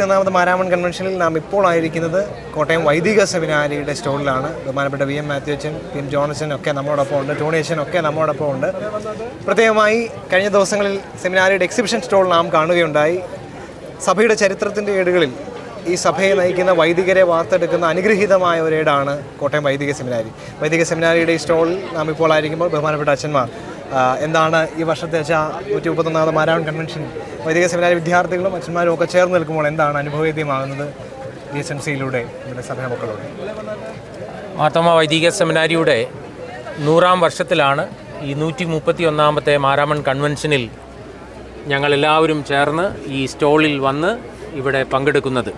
121ാമത് മാരാമൺ കൺവെൻഷനിൽ നാം ഇപ്പോൾ ആയിരിക്കുന്നത് കോട്ടയം വൈദിക സെമിനാരിയുടെ സ്റ്റോളിലാണ്. ബഹുമാനപ്പെട്ട VM മാത്യു അച്ഛൻ, PM ജോൺസൺ ഒക്കെ നമ്മോടൊപ്പം ഉണ്ട്, ടോണി അച്ഛൻ ഒക്കെ നമ്മോടൊപ്പം ഉണ്ട്. പ്രത്യേകമായി കഴിഞ്ഞ ദിവസങ്ങളിൽ സെമിനാരിയുടെ എക്സിബിഷൻ സ്റ്റോൾ നാം കാണുകയുണ്ടായി. സഭയുടെ ചരിത്രത്തിൻ്റെ ഏടുകളിൽ ഈ സഭയെ നയിക്കുന്ന വൈദികരെ വാർത്തെടുക്കുന്ന അനുഗ്രഹീതമായ ഒരേടാണ് കോട്ടയം വൈദിക സെമിനാരി. വൈദിക സെമിനാരിയുടെ ഈ സ്റ്റോളിൽ നാം ഇപ്പോൾ ആയിരിക്കുമ്പോൾ ബഹുമാനപ്പെട്ട അച്ഛന്മാർ, എന്താണ് ഈ വർഷത്തെ 121ാമത് മാരാമൺ കൺവെൻഷൻ വൈദിക സെമിനാരി വിദ്യാർത്ഥികളും അച്ഛന്മാരും ഒക്കെ ചേർന്ന് നിൽക്കുമ്പോൾ എന്താണ് അനുഭവേദ്യമാകുന്നത് GSMCയിലൂടെ നമ്മുടെ സഭാമക്കളോട്? മാർത്തോമാ വൈദിക സെമിനാരിയുടെ 100ാം വർഷത്തിലാണ് ഈ 131ാമത്തെ മാരാമൺ കൺവെൻഷനിൽ ഞങ്ങളെല്ലാവരും ചേർന്ന് ഈ സ്റ്റോളിൽ വന്ന് ഇവിടെ പങ്കെടുക്കുന്നത്.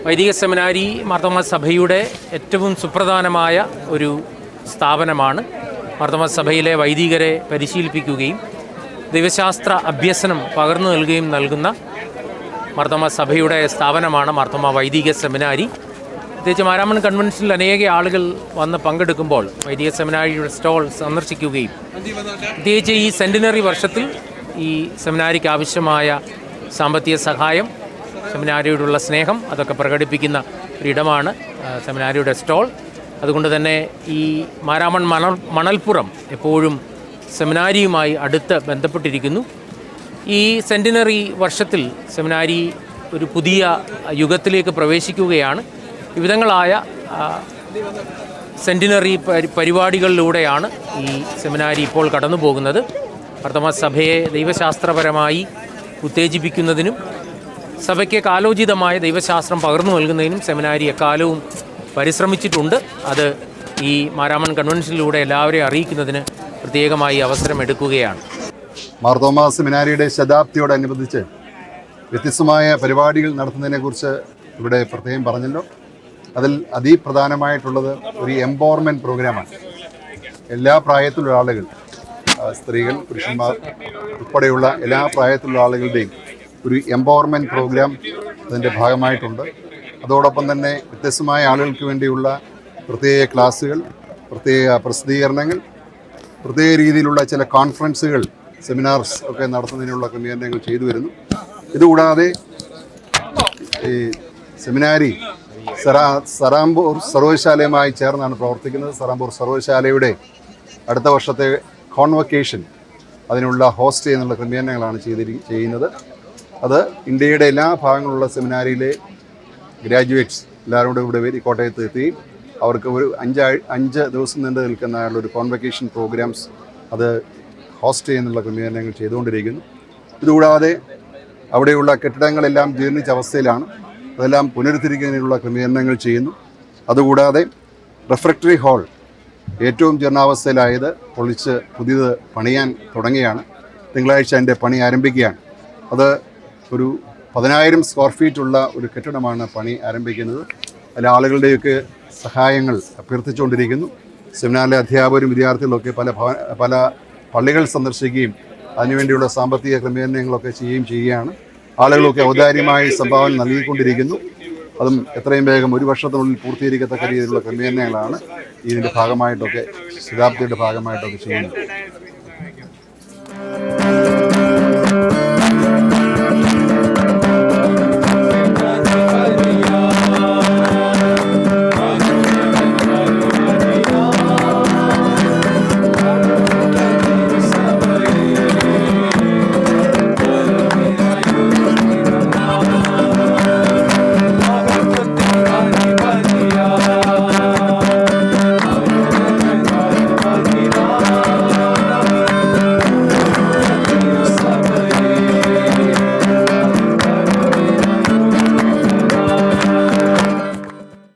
വൈദിക സെമിനാരി മാർത്തോമാ സഭയുടെ ഏറ്റവും സുപ്രധാനമായ ഒരു സ്ഥാപനമാണ്. മാർത്തോമാ സഭയിലെ വൈദികരെ പരിശീലിപ്പിക്കുകയും ദൈവശാസ്ത്ര അഭ്യസനം പകർന്നു നൽകുന്ന മാർത്തോമാ സഭയുടെ സ്ഥാപനമാണ് മാർത്തോമാ വൈദിക സെമിനാരി. പ്രത്യേകിച്ച് മാരാമൺ കൺവെൻഷനിൽ അനേക ആളുകൾ വന്ന് പങ്കെടുക്കുമ്പോൾ വൈദിക സെമിനാരിയുടെ സ്റ്റോൾ സന്ദർശിക്കുകയും പ്രത്യേകിച്ച് ഈ സെൻറ്റിനറി വർഷത്തിൽ ഈ സെമിനാരിക്ക് ആവശ്യമായ സാമ്പത്തിക സഹായം, സെമിനാരിയോടുള്ള സ്നേഹം അതൊക്കെ പ്രകടിപ്പിക്കുന്ന ഒരിടമാണ് സെമിനാരിയുടെ സ്റ്റോൾ. അതുകൊണ്ട് തന്നെ ഈ മാരാമൺ മണൽപ്പുറം എപ്പോഴും സെമിനാരിയുമായി അടുത്ത് ബന്ധപ്പെട്ടിരിക്കുന്നു. ഈ സെൻറ്റിനറി വർഷത്തിൽ സെമിനാരി ഒരു പുതിയ യുഗത്തിലേക്ക് പ്രവേശിക്കുകയാണ്. വിവിധങ്ങളായ സെൻറ്റിനറി പരിപാടികളിലൂടെയാണ് ഈ സെമിനാരി ഇപ്പോൾ കടന്നു പോകുന്നത്. മാർത്തോമാ സഭയെ ദൈവശാസ്ത്രപരമായി ഉത്തേജിപ്പിക്കുന്നതിനും സഭയ്ക്ക് കാലോചിതമായ ദൈവശാസ്ത്രം പകർന്നു നൽകുന്നതിനും സെമിനാരി എക്കാലവും പരിശ്രമിച്ചിട്ടുണ്ട്. അത് ഈ മാരാമൺ കൺവെൻഷനിലൂടെ എല്ലാവരെയും അറിയിക്കുന്നതിന് പ്രത്യേകമായി അവസരമെടുക്കുകയാണ്. മാർത്തോമാ സെമിനാരിയുടെ ശതാബ്ദിയോടനുബന്ധിച്ച് വ്യത്യസ്തമായ പരിപാടികൾ നടത്തുന്നതിനെക്കുറിച്ച് ഇവിടെ പ്രത്യേകം പറഞ്ഞല്ലോ. അതിൽ അതിപ്രധാനമായിട്ടുള്ളത് ഒരു എംപവർമെൻറ്റ് പ്രോഗ്രാമാണ്. എല്ലാ പ്രായത്തിലുള്ള ആളുകൾ, സ്ത്രീകൾ, പുരുഷന്മാർ ഉൾപ്പെടെയുള്ള എല്ലാ പ്രായത്തിലുള്ള ആളുകളുടെയും ഒരു എംപവർമെൻറ്റ് പ്രോഗ്രാം അതിൻ്റെ ഭാഗമായിട്ടുണ്ട്. അതോടൊപ്പം തന്നെ വ്യത്യസ്തമായ ആളുകൾക്ക് വേണ്ടിയുള്ള പ്രത്യേക ക്ലാസ്സുകൾ, പ്രത്യേക പ്രസിദ്ധീകരണങ്ങൾ, പ്രത്യേക രീതിയിലുള്ള ചില കോൺഫറൻസുകൾ, സെമിനാർസ് ഒക്കെ നടത്തുന്നതിനുള്ള ക്രമീകരണങ്ങൾ ചെയ്തു വരുന്നു. ഇതുകൂടാതെ ഈ സെമിനാരി സറാംപൂർ സർവകലാശാലയുമായി ചേർന്നാണ് പ്രവർത്തിക്കുന്നത്. സറാംപൂർ സർവകലാശാലയുടെ അടുത്ത വർഷത്തെ കോൺവൊക്കേഷൻ അതിനുള്ള ഹോസ്റ്റ് ചെയ്യുന്നുള്ള ക്രമീകരണങ്ങളാണ് ചെയ്യുന്നത്. അത് ഇന്ത്യയുടെ എല്ലാ ഭാഗങ്ങളിലുള്ള സെമിനാരിയിലെ ഗ്രാജുവേറ്റ്സ് എല്ലാവരും കൂടെ ഇവിടെ കോട്ടയത്ത് എത്തുകയും അവർക്ക് ഒരു 5 ദിവസം നീണ്ടു നിൽക്കുന്ന ഒരു കോൺവൊക്കേഷൻ പ്രോഗ്രാംസ് അത് ഹോസ്റ്റ് ചെയ്യുന്നുള്ള ക്രമീകരണങ്ങൾ ചെയ്തുകൊണ്ടിരിക്കുന്നു. ഇതുകൂടാതെ അവിടെയുള്ള കെട്ടിടങ്ങളെല്ലാം ജീർണിച്ച അവസ്ഥയിലാണ്. അതെല്ലാം പുനരുദ്ധരിക്കുന്നതിനുള്ള ക്രമീകരണങ്ങൾ ചെയ്യുന്നു. അതുകൂടാതെ റെഫ്രക്ടറി ഹാൾ ഏറ്റവും ജീർണാവസ്ഥയിലായത് പൊളിച്ച് പുതിയത് പണിയാൻ തുടങ്ങിയാണ്. തിങ്കളാഴ്ച അതിൻ്റെ പണി ആരംഭിക്കുകയാണ്. അത് ഒരു 10,000 സ്ക്വയർ ഫീറ്റുള്ള ഒരു കെട്ടിടമാണ് പണി ആരംഭിക്കുന്നത്. അതിൽ ആളുകളുടെയൊക്കെ സഹായങ്ങൾ അഭ്യർത്ഥിച്ചുകൊണ്ടിരിക്കുന്നു. സെമിനാറിലെ അധ്യാപകരും വിദ്യാർത്ഥികളൊക്കെ പല പള്ളികൾ സന്ദർശിക്കുകയും അതിനുവേണ്ടിയുള്ള സാമ്പത്തിക ക്രമീകരണങ്ങളൊക്കെ ചെയ്യുകയാണ്. ആളുകളൊക്കെ ഔദാര്യമായി സംഭാവന നൽകിക്കൊണ്ടിരിക്കുന്നു. അതും എത്രയും വേഗം ഒരു വർഷത്തിനുള്ളിൽ പൂർത്തീകരിക്കത്തക്ക രീതിയിലുള്ള ക്രമീകരണങ്ങളാണ് ഇതിൻ്റെ ഭാഗമായിട്ടൊക്കെ, ശതാബ്ദിയുടെ ഭാഗമായിട്ടൊക്കെ ചെയ്യുന്നത്.